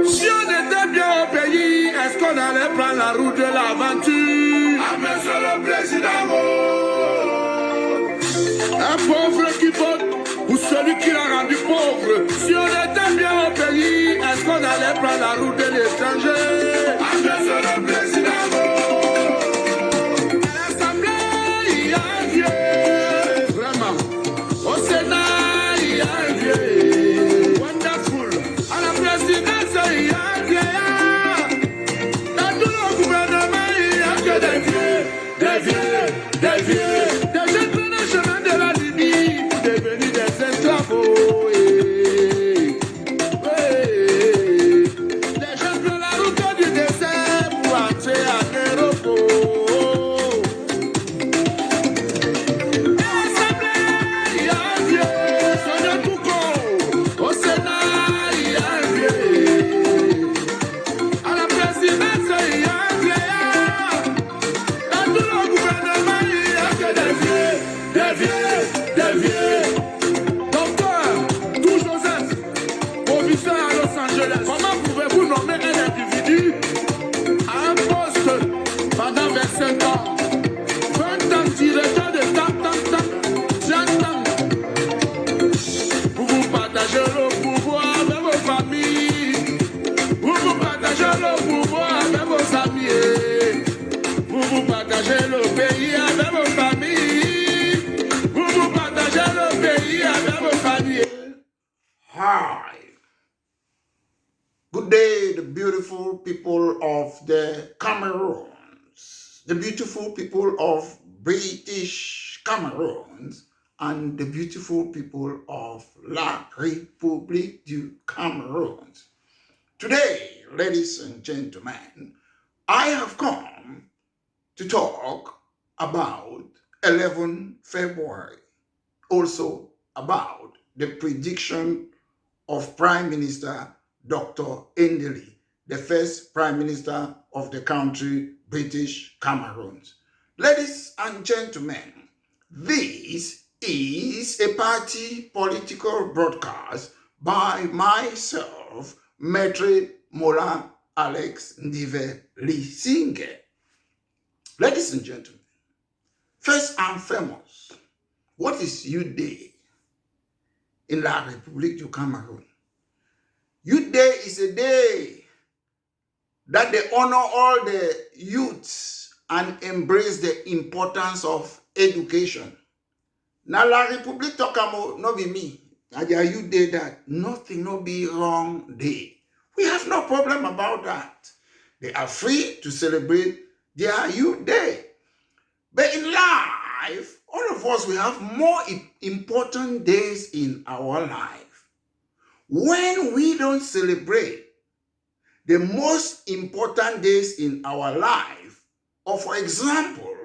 Si on était bien au pays, est-ce qu'on allait prendre la route de l'aventure? Ah, monsieur le président, un pauvre qui vote ou celui qui l'a rendu pauvre. Si on était bien au pays, est-ce qu'on allait prendre la route de l'étranger? Ah, monsieur le président, à l'Assemblée, il y a un vieux. Vraiment. Au Sénat, il y a un vieux. Wonderful. À la présidence, il y a un vieillard. Dans tout le gouvernement, il n'y a que des vieux, des vieux, des vieux. Des jeunes prennent le chemin de la Libye pour devenir des esclaves. Les jeunes prennent la route du désert pour entrer en Europe. Comment pouvez-vous nommer un individu à un poste pendant 25 ans, 20 ans, directeur de tant, vous partagez le pouvoir avec vos familles, vous partagez le pouvoir avec vos amis, vous partagez le pays avec vos familles, vous partagez le pays avec vos familles. Hi. Good day, the beautiful people of the Cameroons, the beautiful people of British Cameroons, and the beautiful people of La République du Cameroon. Today, ladies and gentlemen, I have come to talk about 11 February, also about the prediction of Prime Minister Dr. Endeley, the first Prime Minister of the country, British Cameroon. Ladies and gentlemen, this is a party political broadcast by myself, Maître Mola Alex Endeley Singer. Ladies and gentlemen, first and foremost, what is Youth Day in La République du Cameroon? Youth Day is a day that they honor all the youths and embrace the importance of education. Now, La République Tokamo, no be me. Now, their youth day that nothing no be wrong day. We have no problem about that. They are free to celebrate their youth day. But in life, all of us, we have more important days in our life. When we don't celebrate the most important days in our life, or for example,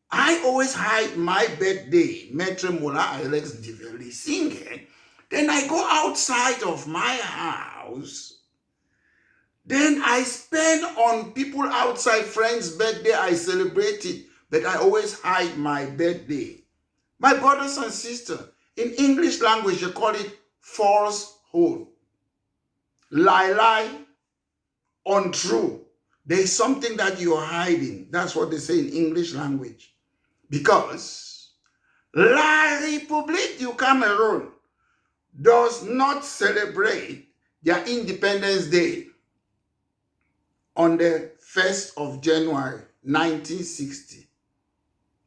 I always hide my birthday, Maître Mola Alex Endeley Singer, then I go outside of my house, then I spend on people outside, friends' birthday, I celebrate it, but I always hide my birthday. My brothers and sisters, in English language, they call it falsehood. Lie, untrue. There is something that you are hiding. That's what they say in English language. Because La République du Cameroon does not celebrate their Independence Day on the 1st of January 1960.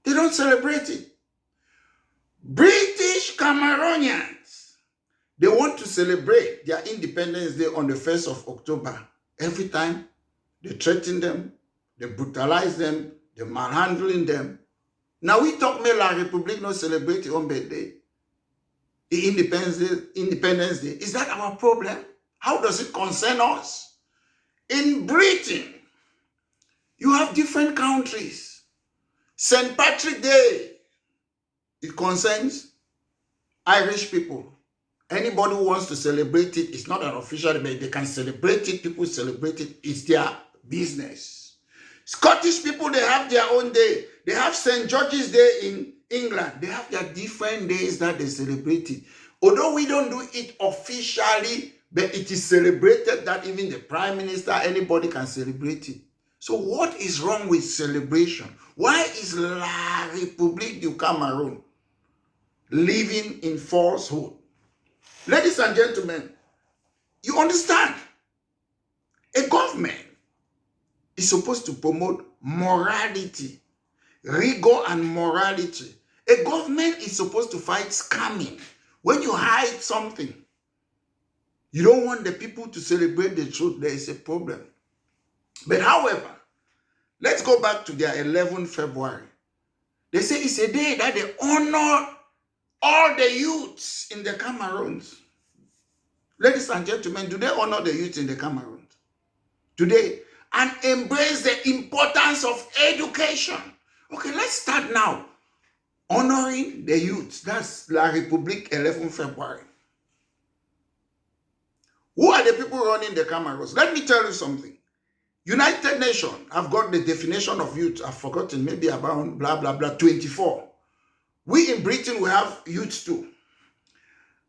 They don't celebrate it. British Cameroonians, they want to celebrate their Independence Day on the 1st of October. Every time they threaten them, they brutalize them, they manhandling them. Now we talk about La République not celebrate their own birthday, the Independence Day. Is that our problem? How does it concern us? In Britain, you have different countries. St. Patrick's Day, it concerns Irish people. Anybody who wants to celebrate it, it's not an official day, but they can celebrate it. People celebrate it. It's their business. Scottish people, they have their own day. They have St. George's Day in England. They have their different days that they celebrate it. Although we don't do it officially, But it is celebrated that even the prime minister, anybody can celebrate it. So what is wrong with celebration? Why is La République du Cameroon living in falsehood? Ladies and gentlemen, you understand? A government is supposed to promote morality, rigor and morality. A government is supposed to fight scamming. When you hide something, you don't want the people to celebrate the truth, there is a problem. But however, let's go back to their 11th February. They say it's a day that they honor all the youths in the Cameroons. Ladies and gentlemen, do they honor the youths in the Cameroons today and embrace the importance of education? Okay, let's start now. Honoring the youths. That's La République 11th February. Who are the people running the Cameroons? Let me tell you something. United Nations have got the definition of youth. I've forgotten, maybe about blah, blah, blah, 24. We in Britain, we have youths too.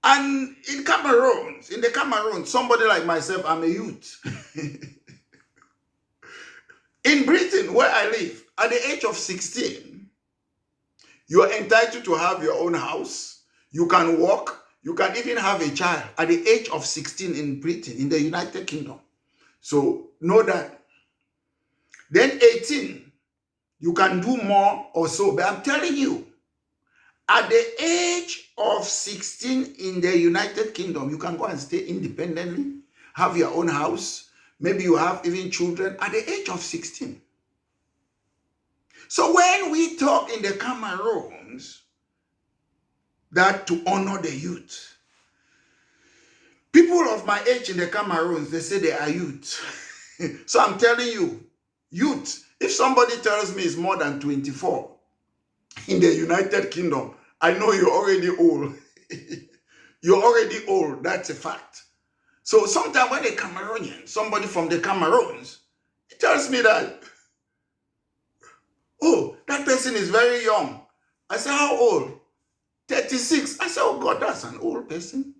And in the Cameroon, somebody like myself, I'm a youth. In Britain, where I live, at the age of 16, you are entitled to have your own house. You can walk. You can even have a child at the age of 16 in Britain, in the United Kingdom. So know that. Then 18, you can do more or so. But I'm telling you, at the age of 16 in the United Kingdom, you can go and stay independently, have your own house. Maybe you have even children at the age of 16. So when we talk in the Cameroons that to honor the youth, people of my age in the Cameroons, they say they are youth. So I'm telling you, youth, if somebody tells me it's more than 24 in the United Kingdom, I know you're already old. You're already old, that's a fact. So sometimes when a Cameroonian, somebody from the Cameroons, he tells me that, oh, that person is very young. I say, how old? 36. I say, oh God, that's an old person.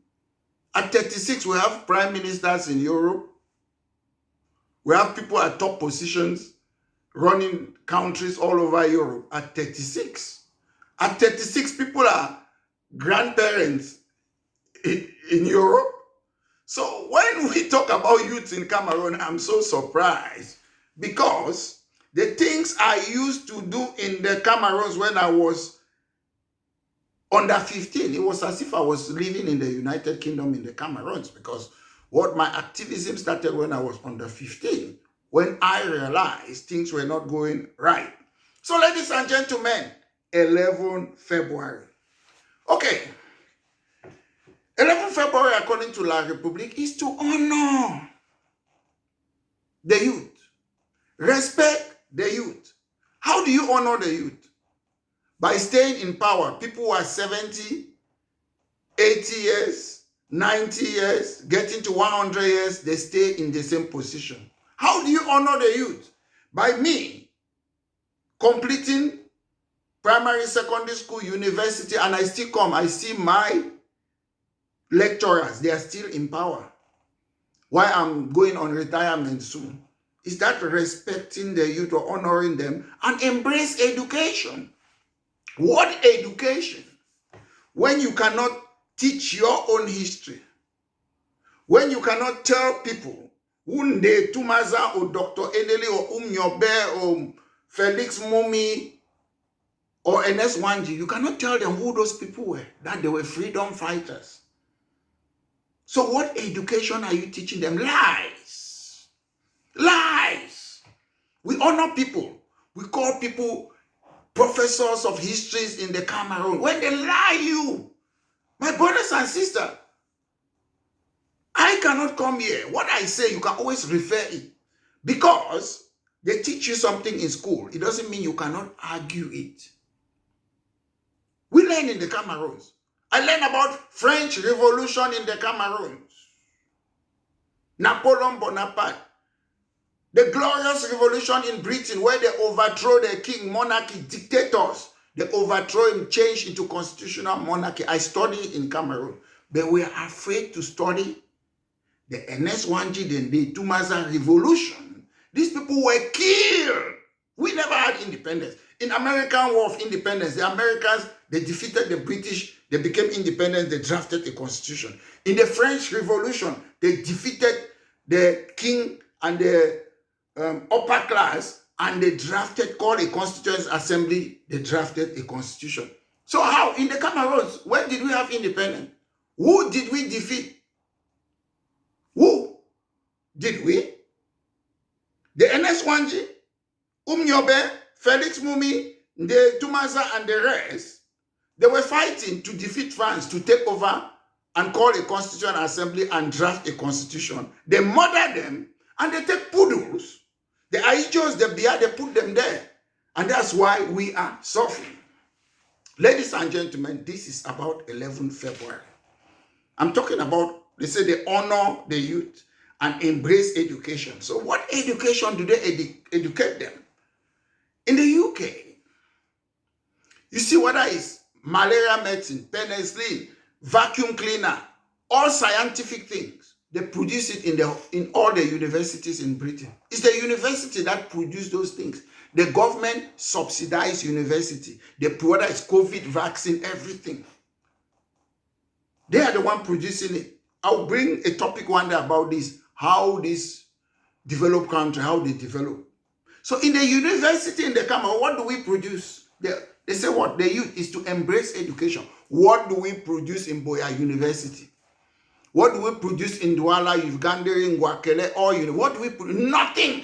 At 36, we have prime ministers in Europe. We have people at top positions running countries all over Europe at 36. At 36, people are grandparents in Europe. So when we talk about youth in Cameroon, I'm so surprised because the things I used to do in the Cameroons when I was under 15, it was as if I was living in the United Kingdom in the Cameroons, because what my activism started when I was under 15, when I realized things were not going right. So ladies and gentlemen, 11 February. Okay. 11 February, according to La République, is to honor the youth. Respect the youth. How do you honor the youth? By staying in power. People who are 70, 80 years, 90 years, getting to 100 years, they stay in the same position. How do you honor the youth? By me completing primary, secondary school, university, and I still come, I see my lecturers, they are still in power. Why I'm going on retirement soon. Is that respecting the youth or honoring them and embrace education? What education? When you cannot teach your own history, when you cannot tell people, Unde Tumaza or Dr. Endeley or Umnyobe or Felix Mumi or NS Wanji, you cannot tell them who those people were, that they were freedom fighters. So what education are you teaching them? Lies. Lies. We honor people. We call people professors of histories in the Cameroon. When they lie you, my brothers and sisters, I cannot come here. What I say, you can always refer it. Because they teach you something in school, it doesn't mean you cannot argue it. We learn in the Cameroons. I learned about French Revolution in the Cameroons. Napoleon Bonaparte. The glorious revolution in Britain where they overthrow the king, monarchy, dictators. They overthrow him, change into constitutional monarchy. I studied in Cameroon. But we are afraid to study the NS1G, then the Tumasa Revolution, these people were killed. We never had independence. In American War of Independence, the Americans, they defeated the British, they became independent, they drafted a constitution. In the French Revolution, they defeated the king and the upper class, and they called a constituent assembly, they drafted a constitution. So how? In the Cameroons, when did we have independence? Who did we defeat? Who did we? The NS1G, Umnyobe, Felix Mumi, the Tumasa, and the rest, they were fighting to defeat France, to take over and call a constituent assembly and draft a constitution. They murder them and they take poodles. The Aijos, the Bia, they put them there. And that's why we are suffering. Ladies and gentlemen, this is about 11 February. I'm talking about, they say they honor the youth and embrace education. So what education do they educate them? In the UK, you see whether it's malaria medicine, penicillin, vacuum cleaner, all scientific things, they produce it in all the universities in Britain. It's the university that produce those things. The government subsidize university. Whether it's COVID vaccine, everything. They are the one producing it. I'll bring a topic one day about this, how this developed country, how they develop. So in the university in the Cameroon, what do we produce? They say what? The youth is to embrace education. What do we produce in Boya University? What do we produce in Douala, Uganda, Ngwakele, or what do we produce? Nothing.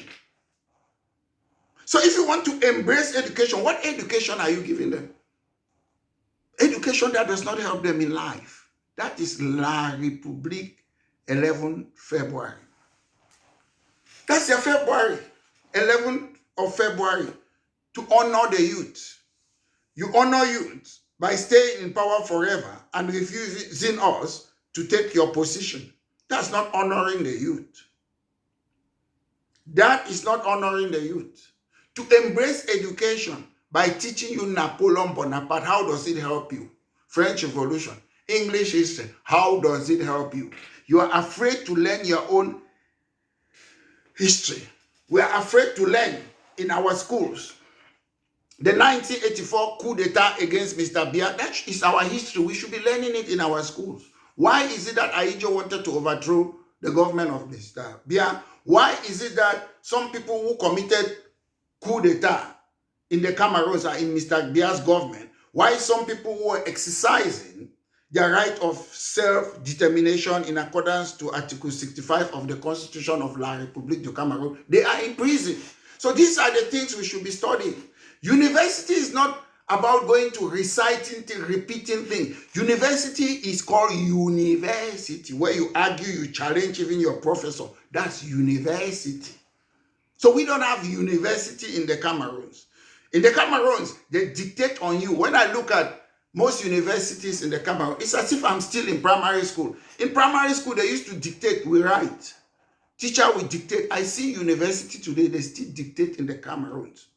So if you want to embrace education, what education are you giving them? Education that does not help them in life. That is La République, 11 February. That's your February, 11th of February, to honor the youth. You honor youth by staying in power forever and refusing us to take your position. That's not honoring the youth. That is not honoring the youth. To embrace education by teaching you Napoleon Bonaparte, how does it help you? French Revolution, English history, how does it help you? You are afraid to learn your own history. We are afraid to learn in our schools. The 1984 coup d'etat against Mr. Biya, that is our history. We should be learning it in our schools. Why is it that Aijo wanted to overthrow the government of Mr. Biya? Why is it that some people who committed coup d'etat in the Cameroons are in Mr. Biya's government? Why some people who are exercising their right of self-determination in accordance to Article 65 of the Constitution of La République du Cameroun, they are in prison. So these are the things we should be studying. University is not about going to reciting things, repeating things. University is called university, where you argue, you challenge even your professor. That's university. So we don't have university in the Cameroons. In the Cameroons, they dictate on you. When I look at most universities in the Cameroon, it's as if I'm still in primary school. In primary school, they used to dictate, we write. Teacher will dictate. I see university today, they still dictate in the Cameroons.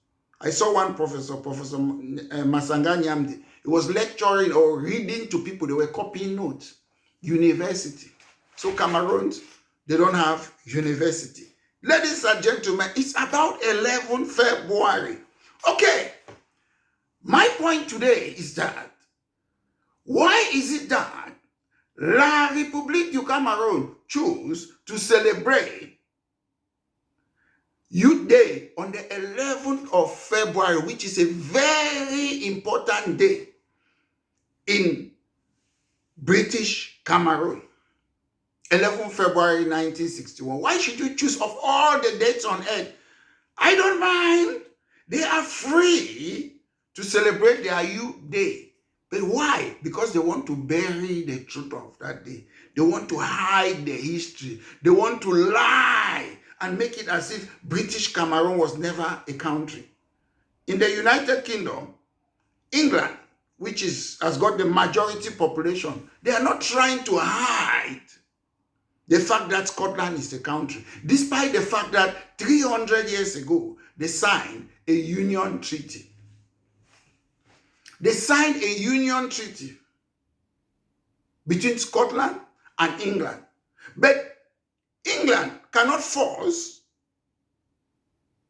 I saw one professor, Professor Masanga Nyamdi. He was lecturing or reading to people. They were copying notes. University. So Cameroons, they don't have university. Ladies and gentlemen, it's about 11 February. Okay. My point today is that, why is it that La République du Cameroun choose to celebrate Youth Day on the 11th of February, which is a very important day in British Cameroon? 11 February 1961. Why should you choose of all the dates on earth? I don't mind. They are free to celebrate their Youth Day. But why? Because they want to bury the truth of that day. They want to hide the history. They want to lie and make it as if British Cameroon was never a country. In the United Kingdom, England, which has got the majority population, they are not trying to hide the fact that Scotland is a country, despite the fact that 300 years ago, they signed a union treaty. They signed a union treaty between Scotland and England. But England cannot force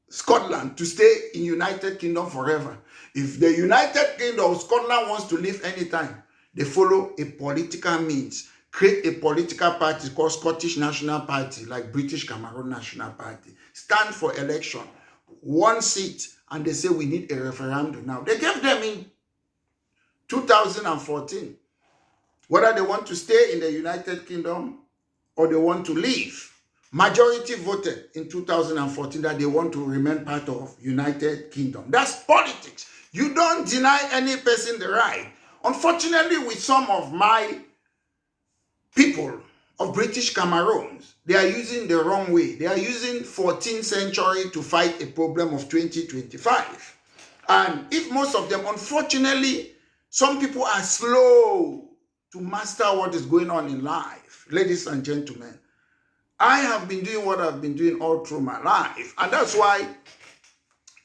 Scotland to stay in United Kingdom forever. If the United Kingdom of Scotland wants to leave anytime, they follow a political means, create a political party called Scottish National Party, like British Cameroon National Party, stand for election, one seat, and they say we need a referendum. Now, they gave them in 2014 whether they want to stay in the United Kingdom or they want to leave. Majority voted in 2014 that they want to remain part of United Kingdom. That's politics. You don't deny any person the right. Unfortunately, with some of my people of British Cameroons, they are using the wrong way. They are using 14th century to fight a problem of 2025. And if most of them, unfortunately, some people are slow to master what is going on in life. Ladies and gentlemen, I have been doing what I've been doing all through my life. And that's why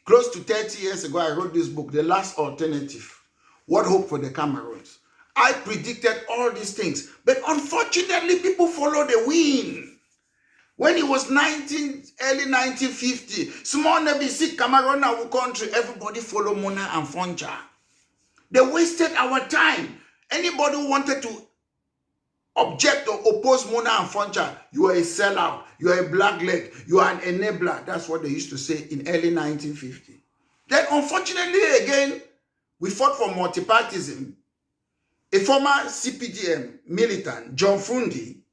close to 30 years ago, I wrote this book, The Last Alternative, What Hope for the Cameroons. I predicted all these things. But unfortunately, people follow the wind. When it was early 1950, small Nebisi Cameroon, our country, everybody followed Mona and Fonja. They wasted our time. Anybody who wanted to object or oppose Mona and Fonja, you are a sellout, you are a blackleg, you are an enabler. That's what they used to say in early 1950. Then unfortunately again, we fought for multipartism. A former CPDM militant, John Fundi,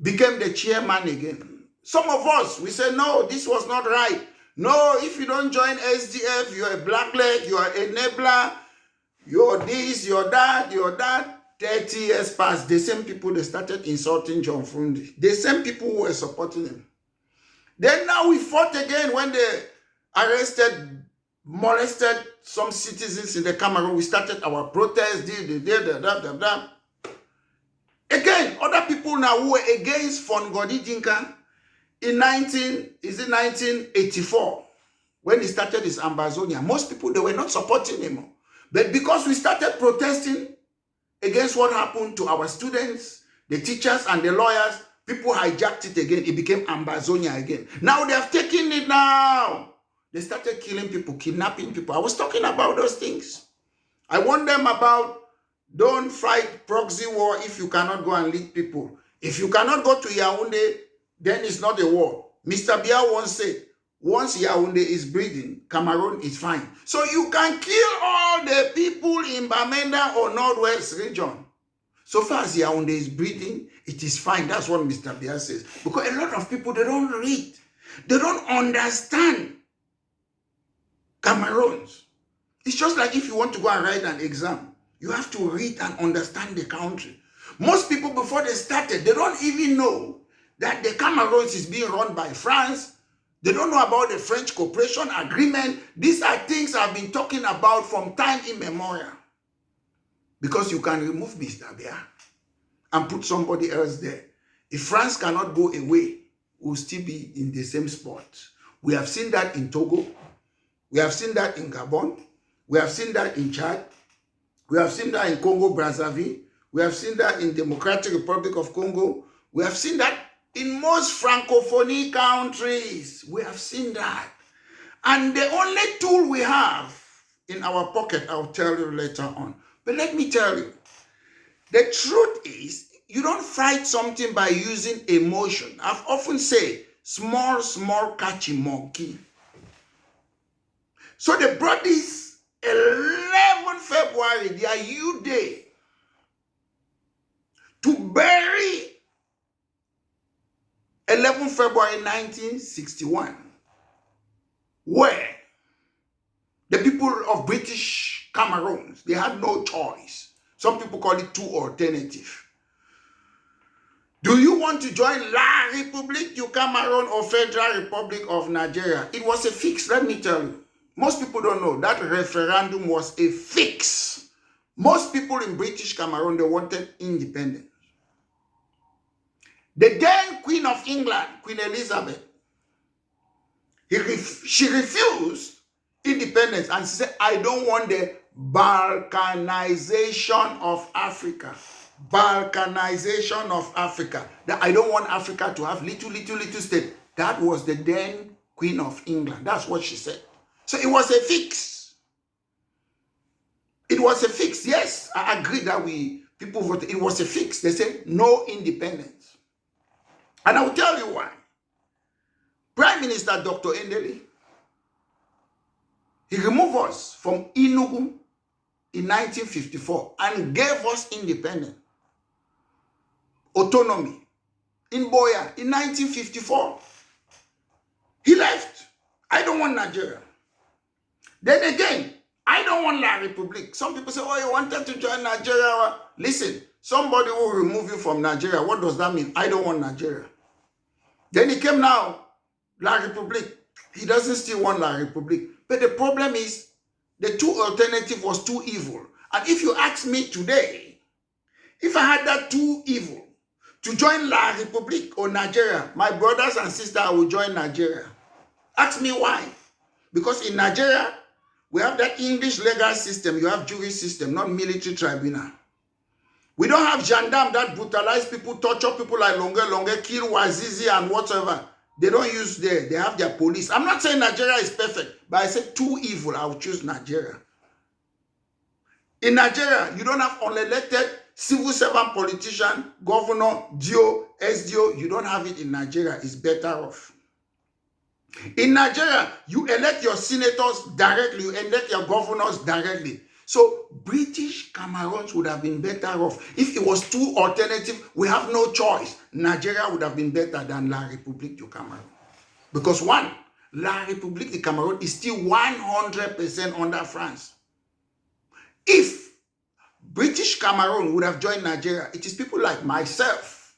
became the chairman again. Some of us, we said, no, this was not right. No, if you don't join SDF, you're a blackleg, you're an enabler, you're this, you're that, you're that. 30 years passed, the same people, they started insulting John Fundi. The same people who were supporting him. Then now we fought again when they arrested, molested some citizens in the Cameroon. We started our protest. Again, other people now who were against Fongodi Dinka in 1984, when he started his Ambazonia. Most people, they were not supporting him. But because we started protesting against what happened to our students, the teachers and the lawyers, people hijacked it again. It became Ambazonia again. Now they have taken it now. They started killing people, kidnapping people. I was talking about those things. I warned them about don't fight proxy war if you cannot go and lead people. If you cannot go to Yaoundé, then it's not a war. Mr. Biya once said, once Yaoundé is breathing, Cameroon is fine. So you can kill all the people in Bamenda or Northwest region. So far as Yaoundé is breathing, it is fine. That's what Mr. Biya says. Because a lot of people, they don't read. They don't understand Cameroons. It's just like if you want to go and write an exam, you have to read and understand the country. Most people, before they started, they don't even know that the Cameroons is being run by France. They don't know about the French Cooperation Agreement. These are things I've been talking about from time immemorial. Because you can remove Mr. Biya and put somebody else there. If France cannot go away, we'll still be in the same spot. We have seen that in Togo. We have seen that in Gabon. We have seen that in Chad. We have seen that in Congo, Brazzaville. We have seen that in Democratic Republic of Congo. We have seen that in most Francophonie countries. We have seen that. And the only tool we have in our pocket, I'll tell you later on. But let me tell you, the truth is, you don't fight something by using emotion. I've often said, small, catchy monkey. So they brought this 11 February, their U Day, to bury 11 February 1961, where the people of British Cameroons, they had no choice. Some people call it two alternative. Do you want to join La République du Cameroun or Federal Republic of Nigeria? It was a fix, let me tell you. Most people don't know that referendum was a fix. Most people in British Cameroon, they wanted independence. The then Queen of England, Queen Elizabeth, she refused independence and she said, I don't want the Balkanization of Africa. Balkanization of Africa. That I don't want Africa to have little state. That was the then Queen of England. That's what she said. So it was a fix. It was a fix. Yes, I agree that people voted. It was a fix. They said no independence. And I will tell you why. Prime Minister Dr. Endeley, he removed us from Enugu in 1954 and gave us independence, autonomy in Boya in 1954. He left. I don't want Nigeria. Then again, I don't want La Republique. Some people say, oh, you wanted to join Nigeria. Listen, somebody will remove you from Nigeria. What does that mean? I don't want Nigeria. Then he came now, La Republique. He doesn't still want La Republique. But the problem is, the two alternative was too evil. And if you ask me today, if I had that too evil to join La Republique or Nigeria, my brothers and sisters will join Nigeria. Ask me why. Because in Nigeria, we have that English legal system. You have jury system, not military tribunal. We don't have gendarme that brutalize people, torture people like Longe, kill Wazizi and whatever. They don't use there. They have their police. I'm not saying Nigeria is perfect, but I said too evil. I would choose Nigeria. In Nigeria, you don't have unelected civil servant, politician, governor, DO, SDO. You don't have it in Nigeria. It's better off. In Nigeria, you elect your senators directly. You elect your governors directly. So British Cameroons would have been better off. If it was two alternative, we have no choice. Nigeria would have been better than La République du Cameroun. Because one, La République du Cameroun is still 100% under France. If British Cameroon would have joined Nigeria, it is people like myself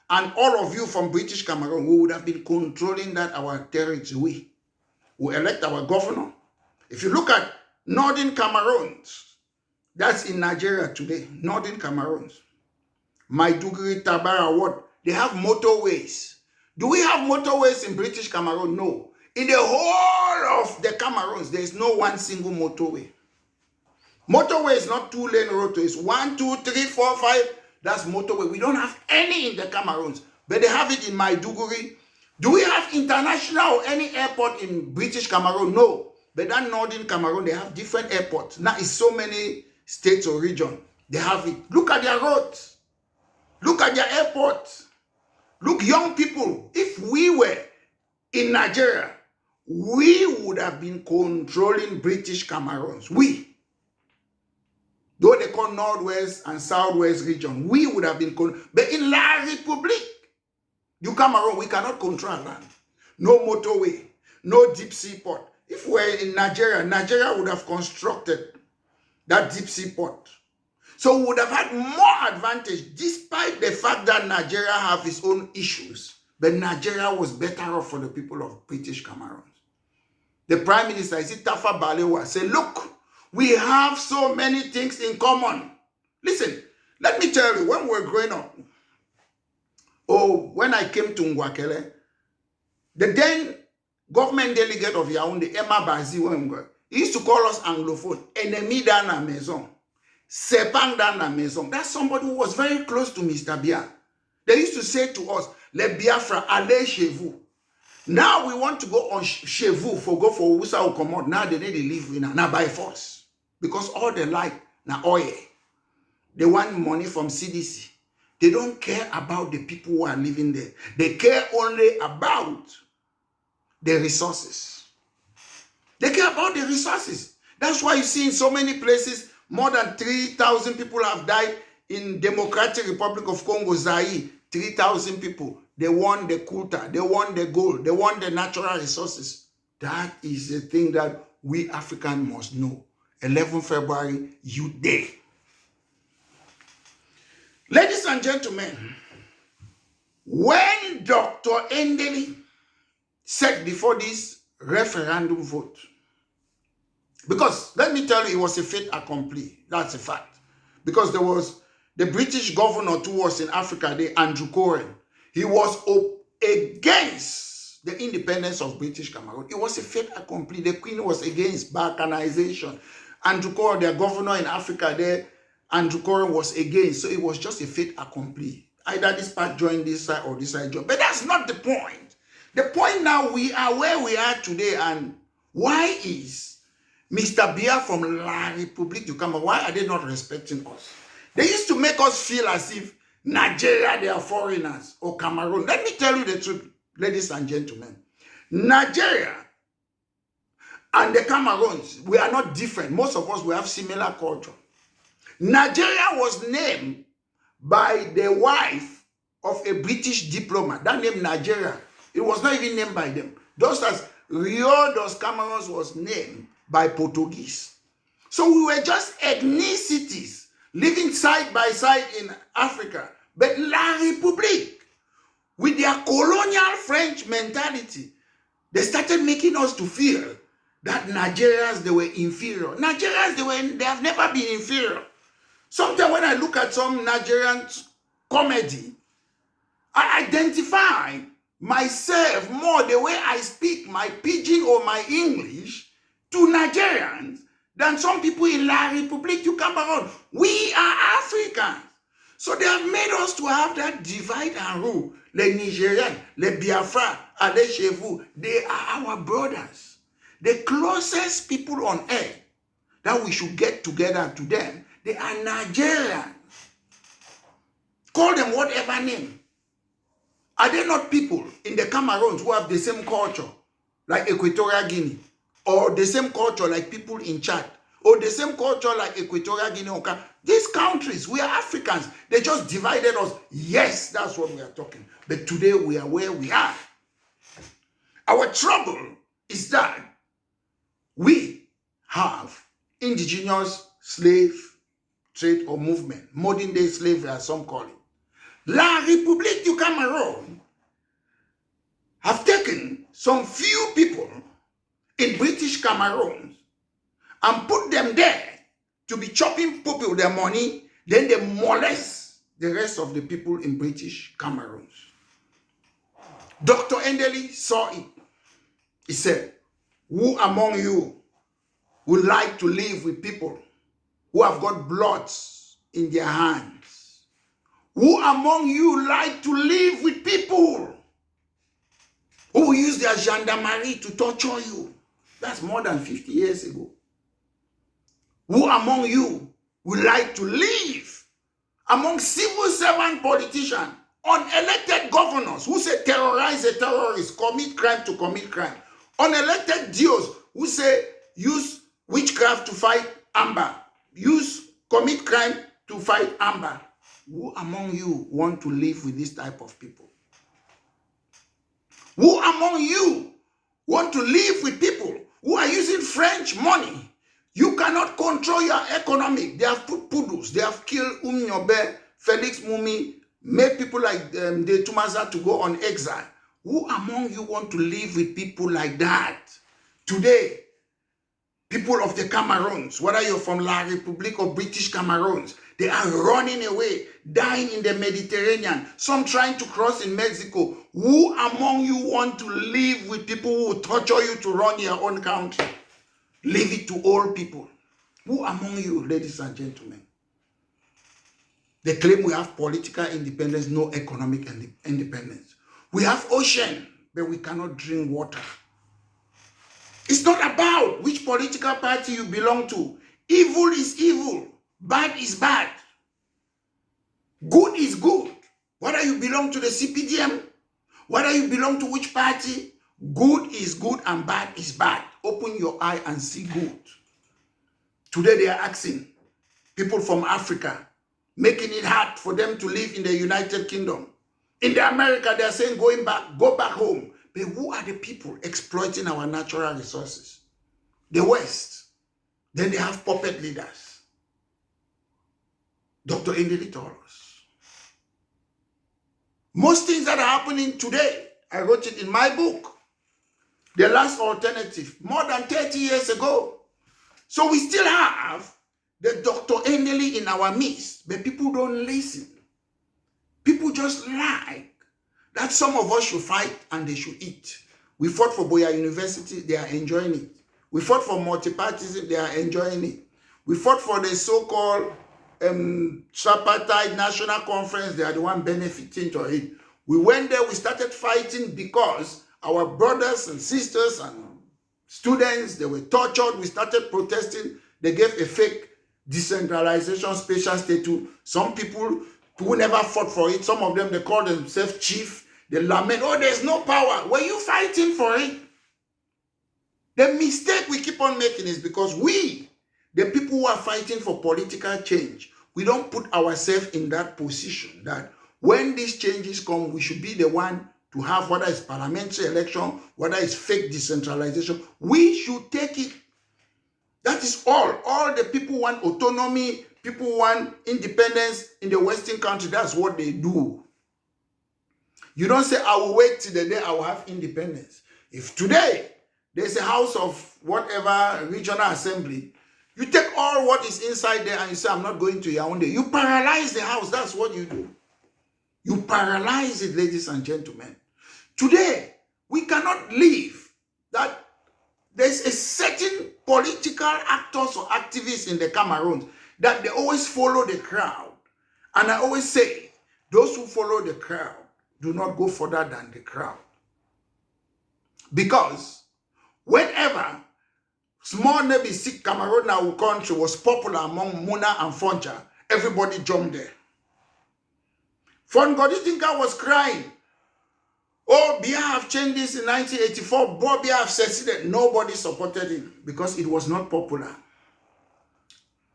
and all of you from British Cameroon who would have been controlling that our territory. We elect our governor. If you look at Northern Cameroons, that's in Nigeria today, Northern Cameroons, Maiduguri, Tabara, what? They have motorways. Do we have motorways in British Cameroon? No. In the whole of the Cameroons, there is no one single motorway. Motorway is not two-lane road, it's 1, 2, 3, 4, 5. That's motorway. We don't have any in the Cameroons, but they have it in Maiduguri. Do we have international or any airport in British Cameroon? No. But that Northern Cameroon, they have different airports. Now it's so many states or regions. They have it. Look at their roads. Look at their airports. Look, young people, if we were in Nigeria, we would have been controlling British Cameroons. We. Though they call Northwest and Southwest region, we would have been controlling. But in La République du Cameroon, we cannot control land. No motorway, no deep sea port. If we were in Nigeria, Nigeria would have constructed that deep sea port. So we would have had more advantage, despite the fact that Nigeria have its own issues. But Nigeria was better off for the people of British Cameroon. The Prime Minister, Tafa Balewa, said, look, we have so many things in common. Listen, let me tell you, when we were growing up, when I came to Ngwakele, the then government delegate of Yaoundé, Emma Bazi, he used to call us Anglophone, ennemi dans la maison, sepang dans la maison. That's somebody who was very close to Mr. Bia. They used to say to us, Le Biafra, allez chez vous. Now we want to go on chez vous go for Usa or Komod. Now they need to leave now by force. Because all they like, now oil. They want money from CDC. They don't care about the people who are living there. They care only about the resources. They care about the resources. That's why you see in so many places, more than 3,000 people have died in Democratic Republic of Congo, Zaire. 3,000 people. They want the quota. They want the gold. They want the natural resources. That is the thing that we Africans must know. 11 February, Youth Day. Ladies and gentlemen, when Dr. Endeley said before this referendum vote, because let me tell you, it was a fait accompli. That's a fact. Because there was the British governor who was in Africa, Andrew Cohen. He was against the independence of British Cameroon. It was a fait accompli. The Queen was against balkanization. Andrew Cohen, their governor in Africa there, Andrew Cohen was against. So it was just a fait accompli. Either this part joined this side or this side joined. But that's not the point. The point now, we are where we are today, and why is Mr. Biya from La République du Cameroon, why are they not respecting us? They used to make us feel as if Nigeria, they are foreigners, or Cameroon. Let me tell you the truth, ladies and gentlemen. Nigeria and the Cameroons, we are not different. Most of us, we have similar culture. Nigeria was named by the wife of a British diplomat. That name Nigeria, it was not even named by them. Just as Rio dos Cameroons was named by Portuguese. So we were just ethnicities living side by side in Africa. But La République, with their colonial French mentality, they started making us to feel that Nigerians, they were inferior. Nigerians, they have never been inferior. Sometimes when I look at some Nigerian comedy, I identify myself more the way I speak my pidgin or my English to Nigerians than some people in La République du Cameroun. We are Africans. So they have made us to have that divide and rule. Les Nigerians, les Biafra, allez chez vous, they are our brothers. The closest people on earth that we should get together to them, they are Nigerians. Call them whatever name. Are they not people in the Cameroons who have the same culture like Equatorial Guinea? Or the same culture like people in Chad? Or the same culture like Equatorial Guinea? Okay? These countries, we are Africans. They just divided us. Yes, that's what we are talking. But today we are where we are. Our trouble is that we have indigenous slave trade or movement, modern day slavery as some call it. La République du Cameroun have taken some few people in British Cameroon and put them there to be chopping people their money, then they molest the rest of the people in British Cameroon. Dr. Endeley saw it. He said, who among you would like to live with people who have got bloods in their hands? Who among you like to live with people who will use their gendarmerie to torture you? That's more than 50 years ago. Who among you would like to live among civil servant politicians, unelected governors who say terrorize a terrorist, commit crime to commit crime, unelected DOs who say use witchcraft to fight Amber, commit crime to fight Amber? Who among you want to live with this type of people? Who among you want to live with people who are using French money? You cannot control your economy. They have put poodles. They have killed Nyobe, Felix Mumi, made people like De Tumaza to go on exile. Who among you want to live with people like that? Today, people of the Cameroons, whether you're from La République or British Cameroons, they are running away, dying in the Mediterranean, some trying to cross in Mexico. Who among you want to live with people who will torture you to run your own country? Leave it to all people. Who among you, ladies and gentlemen? They claim we have political independence, no economic independence. We have ocean, but we cannot drink water. It's not about which political party you belong to. Evil is evil. Bad is bad. Good is good. Whether you belong to the CPDM, whether you belong to which party, good is good and bad is bad. Open your eye and see good. Today they are asking people from Africa, making it hard for them to live in the United Kingdom. In the America, they are saying go back home. But who are the people exploiting our natural resources? The West. Then they have puppet leaders. Dr. Endeley told us. Most things that are happening today, I wrote it in my book, The Last Alternative, more than 30 years ago. So we still have the Dr. Endeley in our midst, but people don't listen. People just like that some of us should fight and they should eat. We fought for Boya University, they are enjoying it. We fought for multipartyism, they are enjoying it. We fought for the so-called tripartite national conference, they are the one benefiting to it. We went there, we started fighting because our brothers and sisters and students, they were tortured. We started protesting. They gave a fake decentralization special status. Some people who never fought for it, some of them, they call themselves chief. They lament, oh, there's no power. Were you fighting for it? The mistake we keep on making is because we, the people who are fighting for political change, we don't put ourselves in that position that when these changes come, we should be the one to have, whether it's parliamentary election, whether it's fake decentralization, we should take it. That is all. All the people want autonomy, people want independence in the Western country. That's what they do. You don't say, I will wait till the day I will have independence. If today there's a house of whatever regional assembly, you take all what is inside there and you say, I'm not going to Yaoundé. You paralyze the house. That's what you do. You paralyze it, ladies and gentlemen. Today, we cannot live that there's a certain political actors or activists in the Cameroon that they always follow the crowd. And I always say, those who follow the crowd do not go further than the crowd. Because whenever small neighbor sick Cameroon country was popular among Muna and Foncha, everybody jumped there. Fongoditinka was crying. Oh, Biya have changed this in 1984. Bob Biya have seceded. Nobody supported him because it was not popular.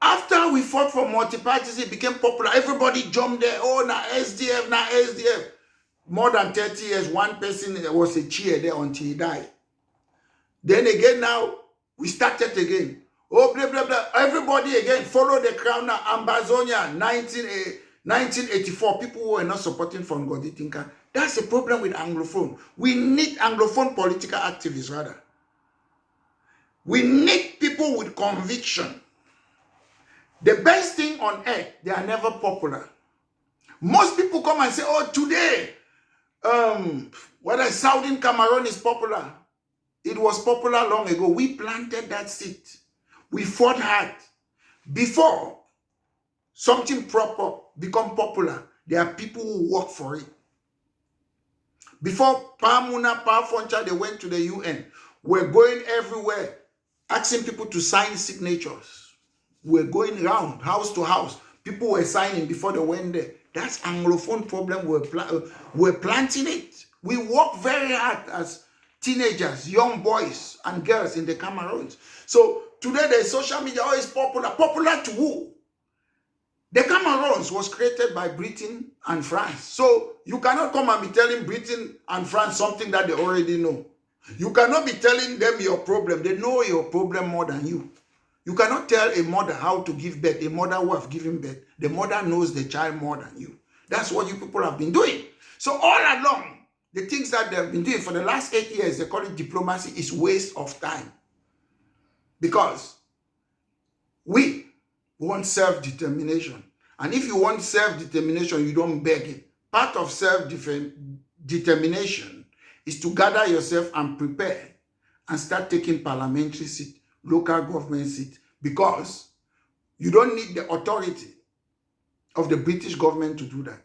After we fought for multi-parties, it became popular. Everybody jumped there. Oh, now SDF, now SDF. More than 30 years, one person was a chair there until he died. Then again now, we started again. Oh, blah, blah, blah. Everybody again follow the crown now. Ambazonia, 1984. People who were not supporting Fongoditinka. That's the problem with Anglophone. We need Anglophone political activists, rather. We need people with conviction. The best thing on earth, they are never popular. Most people come and say, oh, today, whether Southern Cameroon is popular. It was popular long ago. We planted that seed. We fought hard. Before something proper become popular, there are people who work for it. Before Pamuna, Foncha, they went to the UN. We're going everywhere, asking people to sign signatures. We're going around, house to house. People were signing before they went there. That's Anglophone problem. We're planting it. We work very hard as teenagers, young boys and girls in the Cameroons. So today the social media is popular. Popular to who? The Cameroons was created by Britain and France. So you cannot come and be telling Britain and France something that they already know. You cannot be telling them your problem. They know your problem more than you. You cannot tell a mother how to give birth, a mother who have given birth. The mother knows the child more than you. That's what you people have been doing. So all along, the things that they've been doing for the last 8 years, they call it diplomacy, is waste of time. Because we want self-determination. And if you want self-determination, you don't beg it. Part of self-determination is to gather yourself and prepare and start taking parliamentary seat, local government seat, because you don't need the authority of the British government to do that.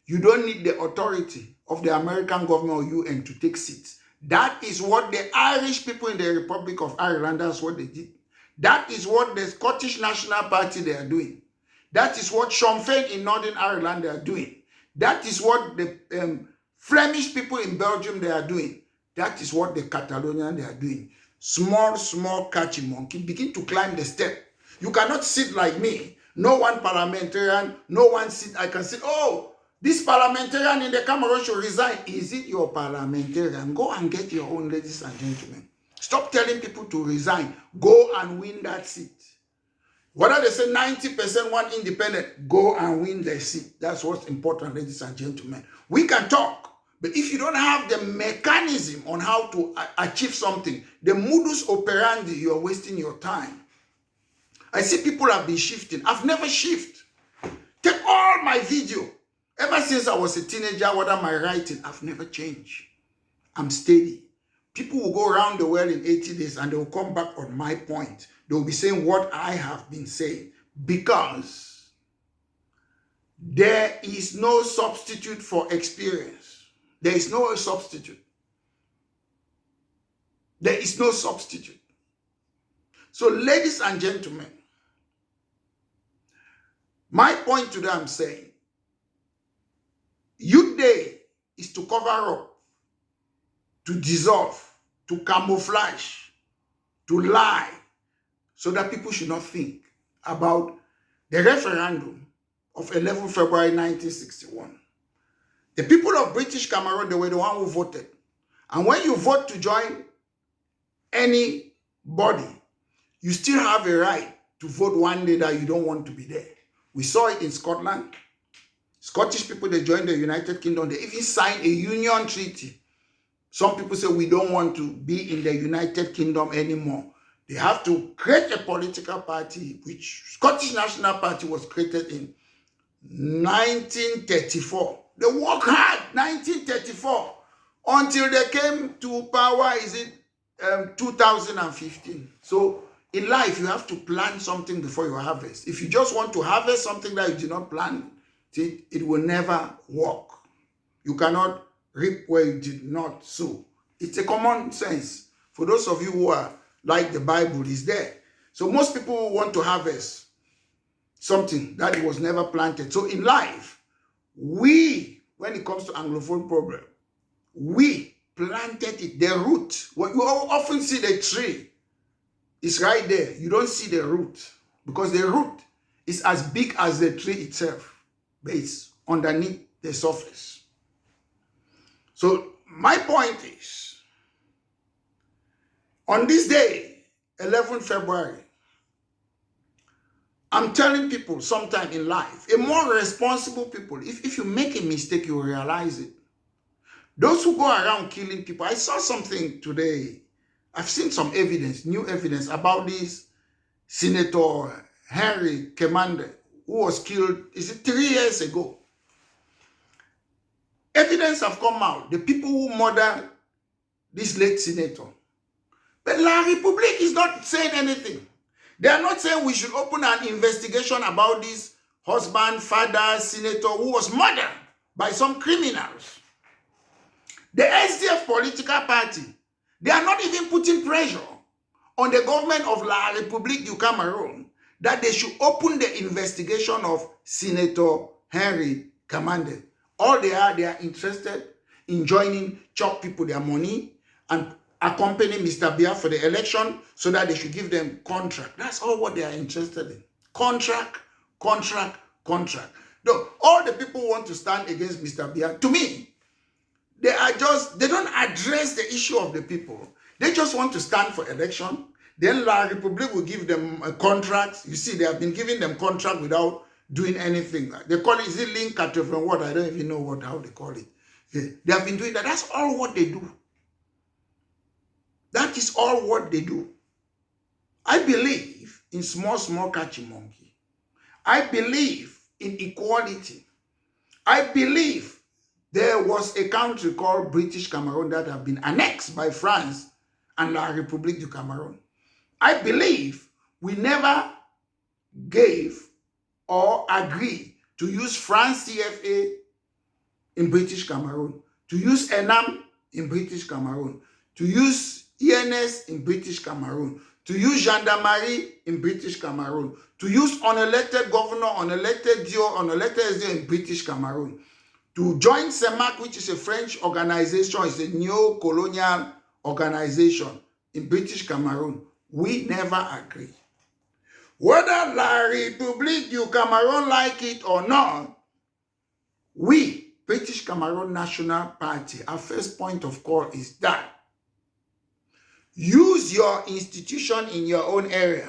You don't need the authority of the American government or UN to take seats. That is what the Irish people in the Republic of Ireland, that's what they did. That is what the Scottish National Party, they are doing. That is what Sinn Féin in Northern Ireland, they are doing. That is what the Flemish people in Belgium, they are doing. That is what the Catalonian, they are doing. Small, small catchy monkey, begin to climb the step. You cannot sit like me. No one parliamentarian, no one sit. I can sit, oh, this parliamentarian in the Cameroon should resign. Is it your parliamentarian? Go and get your own, ladies and gentlemen. Stop telling people to resign. Go and win that seat. Whether they say 90% want independent, go and win the seat. That's what's important, ladies and gentlemen. We can talk, but if you don't have the mechanism on how to achieve something, the modus operandi, you're wasting your time. I see people have been shifting. I've never shifted. Take all my video. Ever since I was a teenager, whether my writing, I've never changed. I'm steady. People will go around the world in 80 days and they will come back on my point. They will be saying what I have been saying because There is no substitute for experience. There is no substitute. There is no substitute. So, ladies and gentlemen, my point today, I'm saying, Youth Day is to cover up, to dissolve, to camouflage, to lie, so that people should not think about the referendum of 11 February 1961. The people of British Cameroon, they were the one who voted. And when you vote to join any body, you still have a right to vote one day that you don't want to be there. We saw it in Scotland. Scottish people, they joined the United Kingdom. They even signed a union treaty. Some people say we don't want to be in the United Kingdom anymore. They have to create a political party, which Scottish National Party was created in 1934. They worked hard, 1934, until they came to power, 2015. So in life, you have to plan something before you harvest. If you just want to harvest something that you did not plan, it will never work. You cannot reap where you did not sow. It's a common sense. For those of you who are like the Bible is there. So most people want to harvest something that was never planted. So in life, when it comes to Anglophone problem, we planted it, the root. When you often see the tree, it's right there. You don't see the root because the root is as big as the tree itself, but it's underneath the surface. So my point is, on this day, 11 February, I'm telling people sometime in life, a more responsible people, if you make a mistake, you will realize it. Those who go around killing people, I saw something today. I've seen some evidence, new evidence about this Senator Henry Kemande, who was killed, 3 years ago. Evidence have come out, the people who murdered this late senator. But La République is not saying anything. They are not saying we should open an investigation about this husband, father, senator who was murdered by some criminals. The SDF political party, they are not even putting pressure on the government of La République du Cameroon that they should open the investigation of Senator Henry Kemande. All they are interested in joining, chop people their money and accompany Mr. Biya for the election so that they should give them contract. That's all what they are interested in. Contract, contract, contract. Though all the people who want to stand against Mr. Biya, to me, they don't address the issue of the people. They just want to stand for election. Then La République will give them contracts. You see, they have been giving them contract without doing anything. They call it, is it link at what? I don't even know how they call it. They have been doing that. That's all what they do. That is all what they do. I believe in small, catchy monkey. I believe in equality. I believe there was a country called British Cameroon that have been annexed by France and La République du Cameroon. I believe we never gave or agreed to use France CFA in British Cameroon, to use ENAM in British Cameroon, to use ENS in British Cameroon, to use gendarmerie in British Cameroon, to use unelected governor, unelected DO, unelected SDO in British Cameroon, to join CEMAC, which is a French organization, it's a neo-colonial organization in British Cameroon. We never agreed. Whether La République du Cameroon like it or not, we, British Cameroon National Party, our first point of call is that use your institution in your own area.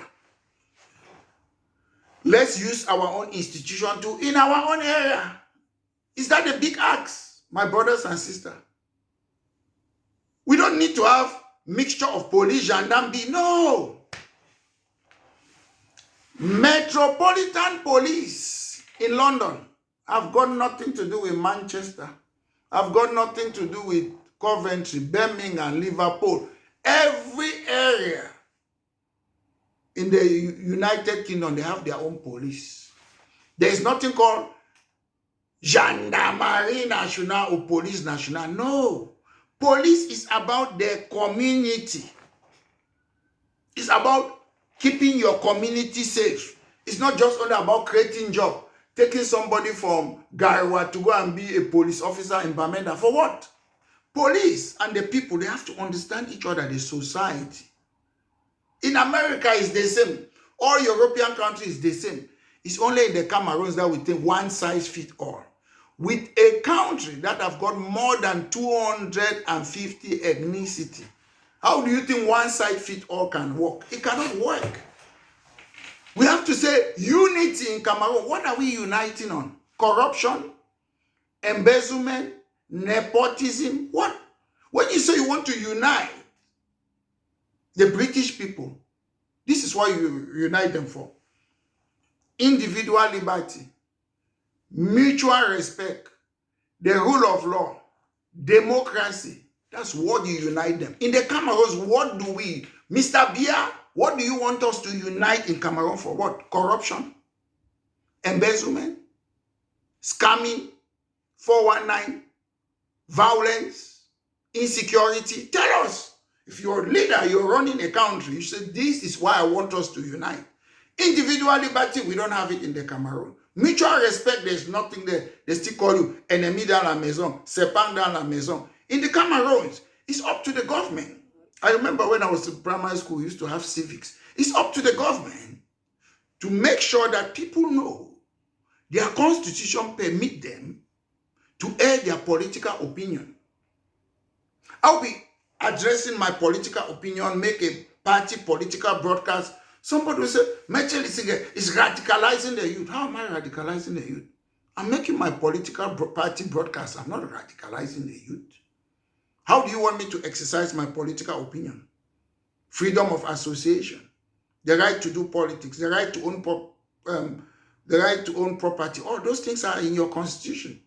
Let's use our own institution too in our own area. Is that a big ask, my brothers and sisters? We don't need to have mixture of police, gendarmerie. No. Metropolitan Police in London have got nothing to do with Manchester. Have got nothing to do with Coventry, Birmingham, Liverpool. Every area in the United Kingdom, they have their own police. There is nothing called gendarmerie nationale or police nationale. No. Police is about the community. It's about keeping your community safe. It's not just only about creating job, taking somebody from Gariwa to go and be a police officer in Bamenda. For what? Police and the people, they have to understand each other, the society. In America, it's the same. All European countries, the same. It's only in the Cameroons that we think one size fits all. With a country that have got more than 250 ethnicity, how do you think one size fits all can work? It cannot work. We have to say unity in Cameroon. What are we uniting on? Corruption, embezzlement, nepotism. What? When you say you want to unite the British people, this is what you unite them for. Individual liberty, mutual respect, the rule of law, democracy. That's what you unite them. In the Cameroons, what do we, Mr. Bia, what do you want us to unite in Cameroon for? What? Corruption, embezzlement, scamming, 419, violence, insecurity. Tell us. If you're a leader, you're running a country, you say, this is why I want us to unite. Individual liberty, we don't have it in the Cameroon. Mutual respect, there's nothing there. They still call you ennemi dans la maison, serpent dans la maison. In the Cameroons, it's up to the government. I remember when I was in primary school, we used to have civics. It's up to the government to make sure that people know their constitution permit them to air their political opinion. I'll be addressing my political opinion, make a party political broadcast. Somebody will say, Mitchell is radicalizing the youth. How am I radicalizing the youth? I'm making my political party broadcast. I'm not radicalizing the youth. How do you want me to exercise my political opinion? Freedom of association, the right to do politics, the right to own property. All those things are in your constitution.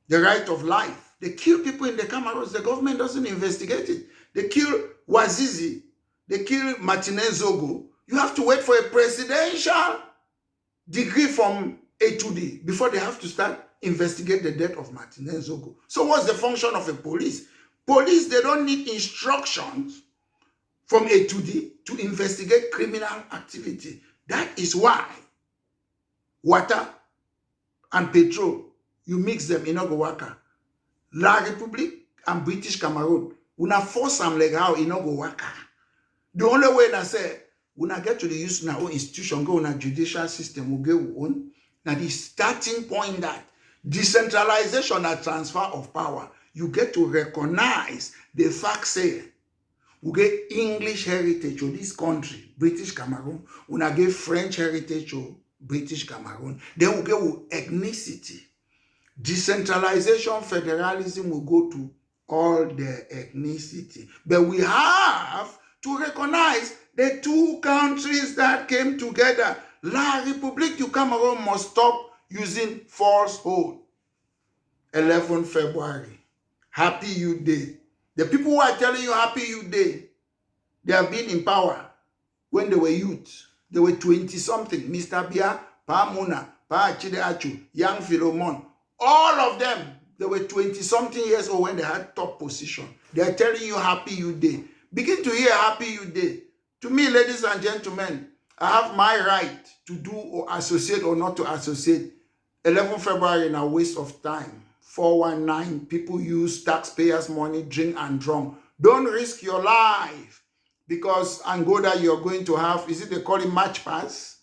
The right of life. They kill people in the Cameroons. The government doesn't investigate it. They kill Wazizi. They kill Martinez Zogo. You have to wait for a presidential degree from A to D before they have to start investigate the death of Martinez Zogo. So what's the function of a police? Police, they don't need instructions from A to D to investigate criminal activity. That is why water and petrol, you mix them in Ogowaka. La République and British Cameroon, una force them like how in Ogowaka. The only way I say, when I get to the use now institution, go on a judicial system, we get one. Now the starting point that decentralization and transfer of power, you get to recognize the fact say, we get English heritage of this country, British Cameroon, we get French heritage of British Cameroon, then we get ethnicity. Decentralization, federalism will go to all the ethnicity. But we have to recognize the two countries that came together. La République du Cameroon must stop using falsehood. 11 February. Happy Youth Day. The people who are telling you Happy Youth Day, they have been in power when they were youth. They were 20-something. Mr. Bia, Pa Muna, Pa Achide Achu, Young Philemon. All of them, they were 20-something years old when they had top position. They are telling you Happy Youth Day. Begin to hear Happy Youth Day. To me, ladies and gentlemen, I have my right to do or associate or not to associate. 11 February is a waste of time. 419, people use taxpayers' money, drink and drunk. Don't risk your life because Angola you're going to have, is it they call it match pass?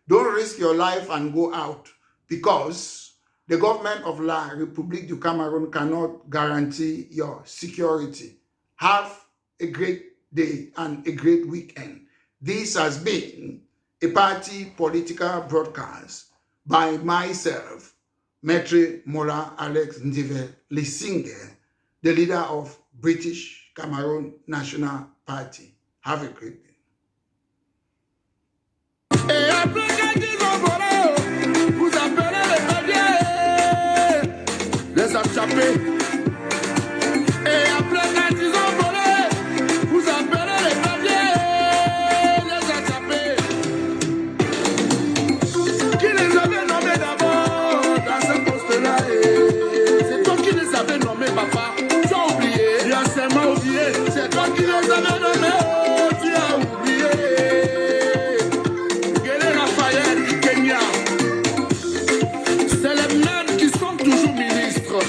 Don't risk your life and go out because the government of La République du Cameroon cannot guarantee your security. Have a great day and a great weekend. This has been a party political broadcast by myself, Maitre Mola Alex Ndive Lisinge, the leader of British Cameroon National Party. Have a great day. Qui les avait nommés d'abord dans ce c'est toi qui les avais nommés, oh, tu as oublié. Guélé Raphaël du Kenya, c'est les mêmes qui sont toujours ministres.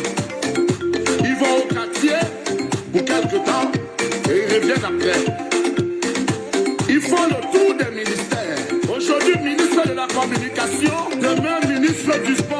Ils vont au quartier pour quelque temps et ils reviennent après. Ils font le tour des ministères. Aujourd'hui, ministre de la communication, demain, ministre du sport.